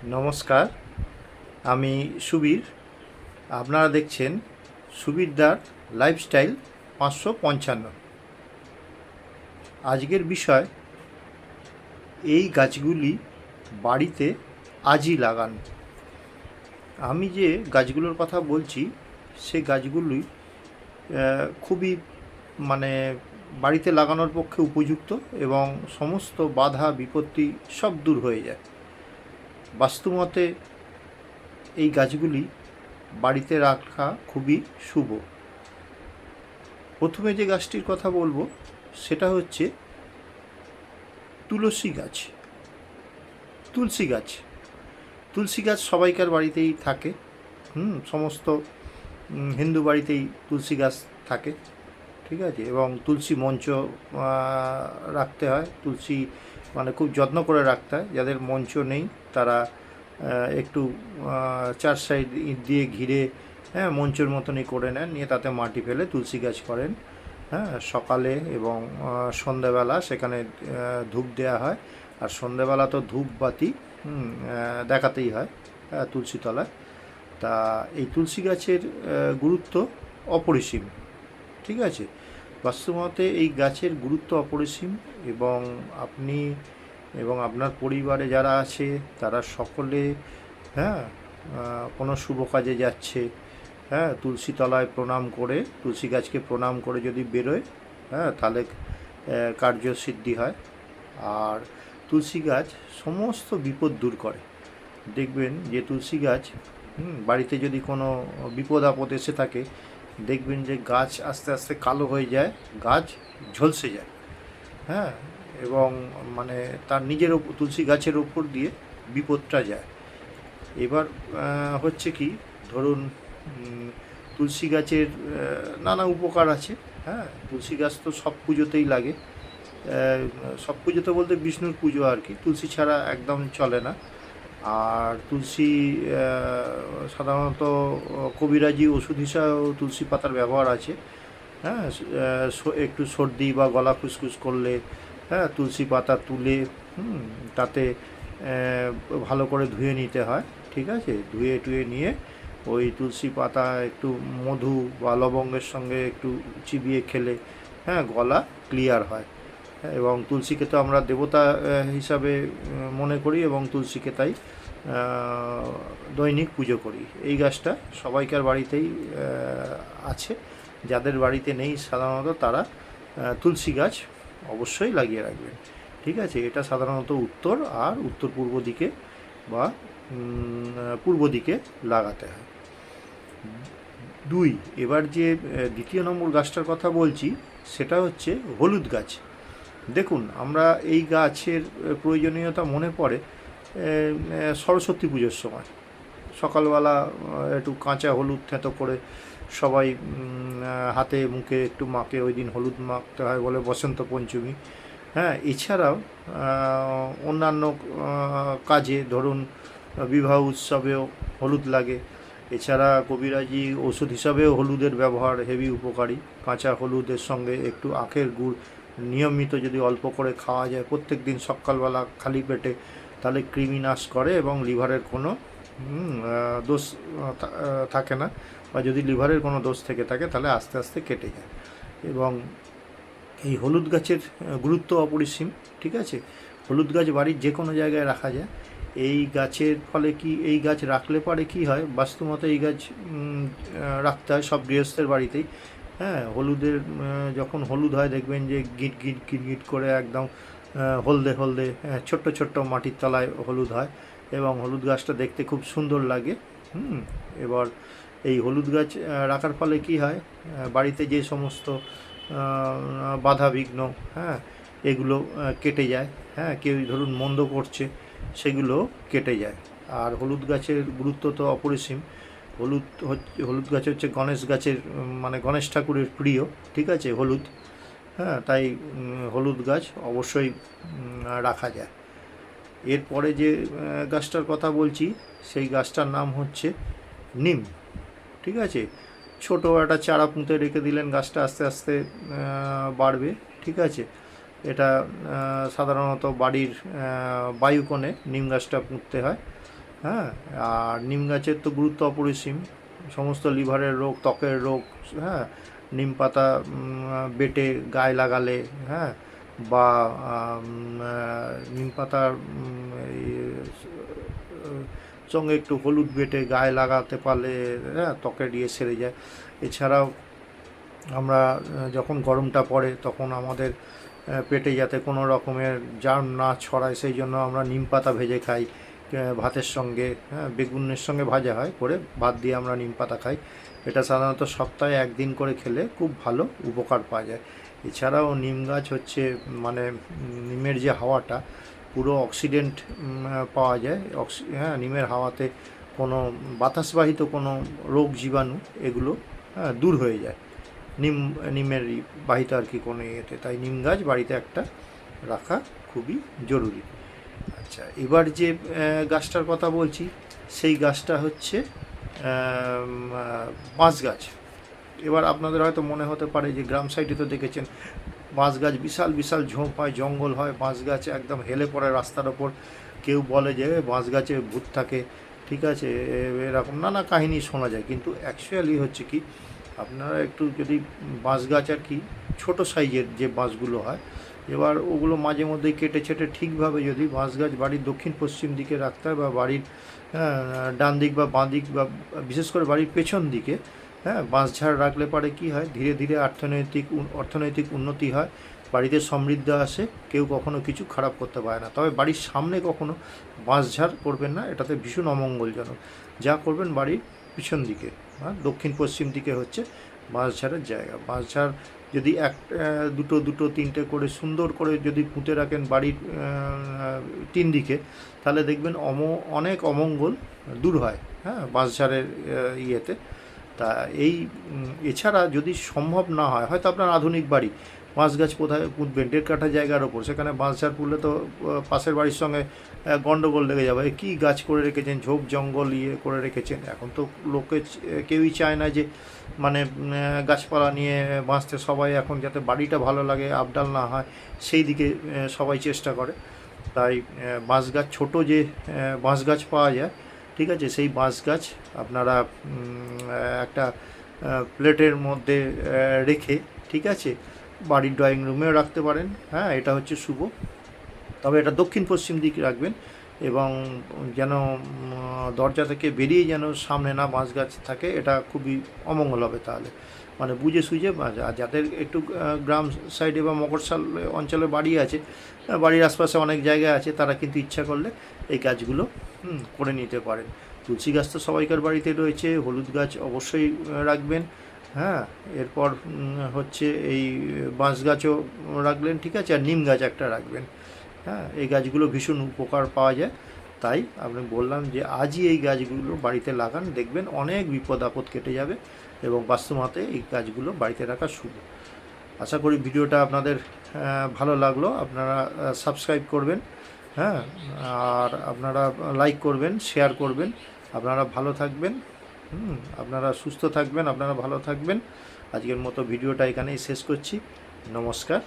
নমস্কার, আমি সুবীর। আপনারা দেখছেন সুবীরদার লাইফস্টাইল 555। আজকের বিষয়, এই গাছগুলি বাড়িতে আজই লাগান। আমি যে গাছগুলোর কথা বলছি সে গাছগুলি খুবই মানে বাড়িতে লাগানোর পক্ষে উপযুক্ত এবং সমস্ত বাধা বিপত্তি সব দূর হয়ে যায়। বাস্তুমতে এই গাছগুলি বাড়িতে রাখা খুবই শুভ। প্রথমে যে গাছটির কথা বলবো সেটা হচ্ছে তুলসী গাছ। তুলসী গাছ তুলসী গাছ সবাইকার বাড়িতেই থাকে। সমস্ত হিন্দু বাড়িতেই তুলসী গাছ থাকে, ঠিক আছে। এবং তুলসী মঞ্চ রাখতে হয়, তুলসী মানে খুব যত্ন করে রাখতে হয়। যাদের মঞ্চ নেই তারা একটু চার সাইড ইট দিয়ে ঘিরে মঞ্চের মতনই করে নেন, নিয়ে তাতে মাটি ফেলে তুলসী গাছ করেন। সকালে এবং সন্ধ্যাবেলা সেখানে ধূপ দেওয়া হয়। আর সন্ধ্যাবেলা তো ধূপ বাতি দেখাতেই হয় তুলসী তলায়। তা এই তুলসী গাছের গুরুত্ব অপরিসীম, ঠিক আছে। বাস্তবতে এই গাছের গুরুত্ব অপরিসীম এবং আপনি এবং আপনার পরিবারে যারা আছে তারা সকলে কোনো শুভ কাজে যাচ্ছে, তুলসী তলায় প্রণাম করে, তুলসী গাছকে প্রণাম করে যদি বেরোয়, তাহলে কার্যসিদ্ধি হয়। আর তুলসী গাছ সমস্ত বিপদ দূর করে। দেখবেন যে তুলসী গাছ বাড়িতে যদি কোনো বিপদ আপদ এসে থাকে, দেখবেন যে গাছ আস্তে আস্তে কালো হয়ে যায়, গাছ ঝলসে যায়। এবং মানে তার নিজের তুলসী গাছের ওপর দিয়ে বিপদটা যায়। এবার হচ্ছে কি, ধরুন তুলসী গাছের নানা উপকার আছে। তুলসী গাছ তো সব পুজোতেই লাগে। সব পুজোতে বলতে বিষ্ণুর পুজো আর কি, তুলসী ছাড়া একদম চলে না। আর তুলসী সাধারণত কবিরাজি ওষুধ হিসাবেও তুলসী পাতার ব্যবহার আছে। একটু সর্দি বা গলা খুসখুস করলে তুলসী পাতা তুলে তাতে ভালো করে ধুয়ে নিতে হয়, ঠিক আছে। ধুয়ে টুয়ে নিয়ে ওই তুলসী পাতা একটু মধু বা লবঙ্গের সঙ্গে একটু চিবিয়ে খেলে গলা ক্লিয়ার হয়। এবং তুলসীকে তো আমরা দেবতা হিসাবে মনে করি এবং তুলসীকে তাই দৈনিক পুজো করি। এই গাছটা সবাইকার বাড়িতেই আছে। যাদের বাড়িতে নেই সাধারণত তারা তুলসী গাছ অবশ্যই লাগিয়ে রাখবেন, ঠিক আছে। এটা সাধারণত উত্তর আর উত্তর পূর্ব দিকে বা পূর্ব দিকে লাগাতে হয়। এবার যে দ্বিতীয় নম্বর গাছটার কথা বলছি সেটা হচ্ছে হলুদ গাছ। দেখুন, আমরা এই গাছের প্রয়োজনীয়তা মনে পড়ে সরস্বতী পুজোর সময়। সকালবেলা একটু কাঁচা হলুদ থেঁতো করে সবাই হাতে মুখে একটু মাখে, ওই দিন হলুদ মাখতে হয় বলে বসন্ত পঞ্চমী। এছাড়াও অন্যান্য কাজে, ধরুন বিবাহ উৎসবেও হলুদ লাগে। এছাড়া কবিরাজি ওষুধ হিসাবেও হলুদের ব্যবহার হেভি উপকারী। কাঁচা হলুদের সঙ্গে একটু আখের গুড় নিয়মিত যদি অল্প করে খাওয়া যায় প্রত্যেক দিন সকালবেলা খালি পেটে, তাহলে কৃমি নাশ করে এবং লিভারের কোনো দোষ থাকে না। বা যদি লিভারের কোনো দোষ থেকে থাকে তাহলে আস্তে আস্তে কেটে যায়। এবং এই হলুদ গাছের গুরুত্ব অপরিসীম, ঠিক আছে। হলুদ গাছ বাড়ির যে কোনো জায়গায় রাখা যায়। এই গাছের ফলে কি, এই গাছ রাখলে পরে কি হয়, বাস্তুমতে এই গাছ রাখতে হয় সব গৃহস্থের বাড়িতেই। হলুদের যখন হলুদ হয় দেখবেন যে গিট গিট গিট গিট করে একদম হলদে হলদে ছোট্ট ছোট্ট মাটির তলায় হলুদ হয় এবং হলুদ গাছটা দেখতে খুব সুন্দর লাগে। এবার এই হলুদ গাছ রাখার ফলে কি হয়, বাড়িতে যে সমস্ত বাধা বিঘ্ন এগুলো কেটে যায়। কেউ ধরুন মন্দ করছে, সেগুলো কেটে যায়। আর হলুদ গাছের গুরুত্ব তো অপরিসীম। হলুদ গাছ হচ্ছে গণেশ গাছের মানে গণেশ ঠাকুরের প্রিয়, ঠিক আছে, হলুদ। তাই হলুদ গাছ অবশ্যই রাখা যায়। এরপরে যে গাছটার কথা বলছি সেই গাছটার নাম হচ্ছে নিম, ঠিক আছে। ছোটো একটা চারা পুঁতে রেখে দিলেন, গাছটা আস্তে আস্তে বাড়বে, ঠিক আছে। এটা সাধারণত বাড়ির বায়ুকোণে নিম গাছটা পুঁততে হয়। হ্যাঁ, আর নিম গাছের তো গুরুত্ব অপরিসীম, সমস্ত লিভারের রোগ, ত্বকের রোগ, হ্যাঁ, নিম পাতা বেটে গায়ে লাগালে, হ্যাঁ, বা নিম পাতার সঙ্গে একটু হলুদ বেটে গায়ে লাগাতে পারলে, হ্যাঁ, ত্বকের সেরে যায়। এছাড়াও আমরা যখন গরমটা পড়ে তখন আমাদের পেটে যাতে কোনো রকমের জার্ম না ছড়ায় সেই জন্য আমরা নিম পাতা ভেজে খাই ভাতের সঙ্গে, হ্যাঁ, বেগুনের সঙ্গে ভাজা হয় করে ভাত দিয়ে আমরা নিম পাতা খাই। এটা সাধারণত সপ্তাহে একদিন করে খেলে খুব ভালো উপকার পাওয়া যায়। এছাড়াও নিম গাছ হচ্ছে মানে নিমের যে হাওয়াটা পুরো অক্সিডেন্ট পাওয়া যায়, হ্যাঁ, নিমের হাওয়াতে কোনো বাতাসবাহিত কোনো রোগ জীবাণু এগুলো, হ্যাঁ, দূর হয়ে যায় নিমের বাহিত আর কি কোনো ইয়েতে। তাই নিম গাছ বাড়িতে একটা রাখা খুবই জরুরি। আচ্ছা, এবার যে গাছটার কথা বলছি সেই গাছটা হচ্ছে বাঁশ গাছ। এবার আপনাদের হয়তো মনে হতে পারে যে গ্রাম সাইডে তো দেখেছেন বাঁশ গাছ বিশাল বিশাল ঝোপ হয়, জঙ্গল হয়, বাঁশ গাছ একদম হেলে পড়ে রাস্তার ওপর, কেউ বলে যে বাঁশ গাছে ভূত থাকে, ঠিক আছে, এরকম নানা কাহিনী শোনা যায়। কিন্তু অ্যাকচুয়ালি হচ্ছে কি, আপনারা একটু যদি বাঁশ গাছ আর কি ছোটো সাইজের যে বাঁশগুলো হয়, এবার ওগুলো মাঝে মধ্যেই কেটে ছেটে ঠিকভাবে যদি বাঁশ গাছ বাড়ির দক্ষিণ পশ্চিম দিকে রাখতে হয় বা বাড়ির ডান দিক বা বাঁ দিক বা বিশেষ করে বাড়ির পেছন দিকে, হ্যাঁ, বাঁশঝাড় রাখলে পারে কি হয়, ধীরে ধীরে অর্থনৈতিক উন্নতি হয়, বাড়িতে সমৃদ্ধি আসে, কেউ কখনো কিছু খারাপ করতে পারে না। তবে বাড়ির সামনে কখনো বাঁশঝাড় করবেন না, এটাতে ভীষণ অমঙ্গলজনক। যা করবেন বাড়ির পিছন দিকে, হ্যাঁ, দক্ষিণ পশ্চিম দিকে হচ্ছে বাঁশঝাড়ের জায়গা। বাঁশঝাড় যদি দুটো তিনটে করে সুন্দর করে যদি পুঁতে রাখেন বাড়ির 3 দিকে, তাহলে দেখবেন অনেক অমঙ্গল দূর হয়, হ্যাঁ, বাঁশঝাড়ের ইয়েতে। তা এছাড়া যদি সম্ভব না হয়, হয়তো আপনার আধুনিক বাড়ি, বাঁশ গাছ কোথায় পুঁতবেন 1.5 কাঠা জায়গার ওপর, সেখানে বাঁশঝাড় পুঁতলে তো পাশের বাড়ির সঙ্গে গণ্ডগোল লেগে যাবে, কী গাছ করে রেখেছেন, ঝোপ জঙ্গল করে রেখেছেন। এখন তো কেউই চায় না যে মানে গাছপালা নিয়ে বাঁচতে, সবাই এখন যাতে বাড়িটা ভালো লাগে, আবডাল না হয় সেই দিকে সবাই চেষ্টা করে। তাই বাঁশ গাছ ছোটো যে বাঁশ গাছ পাওয়া যায়, ঠিক আছে, সেই বাঁশ গাছ আপনারা একটা প্লেটের মধ্যে রেখে, ঠিক আছে, বাড়ির ড্রয়িং রুমেও রাখতে পারেন, হ্যাঁ, এটা হচ্ছে শুভ। তবে এটা দক্ষিণ পশ্চিম দিকে রাখবেন এবং যেন দরজা থেকে বেরিয়ে যেন সামনে না বাঁশ গাছ থাকে, এটা খুবই অমঙ্গল হবে। তাহলে মানে বুঝে সুঝে, আর যাদের একটু গ্রাম সাইডে বা মফস্বল অঞ্চলে বাড়ি আছে, বাড়ির আশপাশে অনেক জায়গা আছে, তারা কিন্তু ইচ্ছা করলে এই গাছগুলো করে নিতে পারেন। তুলসী গাছ তো সবাইকার বাড়িতে রয়েছে, হলুদ গাছ অবশ্যই রাখবেন, হ্যাঁ, এরপর হচ্ছে এই বাঁশ গাছও রাখলেন, ঠিক আছে, আর নিম গাছ একটা রাখবেন, হ্যাঁ, এই গাছগুলো ভীষণ উপকার পাওয়া যায়। তাই আমি বললাম যে আজই এই গাছগুলো বাড়িতে লাগান, দেখবেন অনেক বিপদ আপদ কেটে যাবে এবং বাস্তবতে এই গাছগুলো বাড়িতে রাখা শুভ। আশা করি ভিডিওটা আপনাদের ভালো লাগলো, আপনারা সাবস্ক্রাইব করবেন, হ্যাঁ, আর আপনারা লাইক করবেন, শেয়ার করবেন। আপনারা ভালো থাকবেন, আপনারা সুস্থ থাকবেন, আপনারা ভালো থাকবেন। আজকের মতো ভিডিওটা এখানেই শেষ করছি। নমস্কার।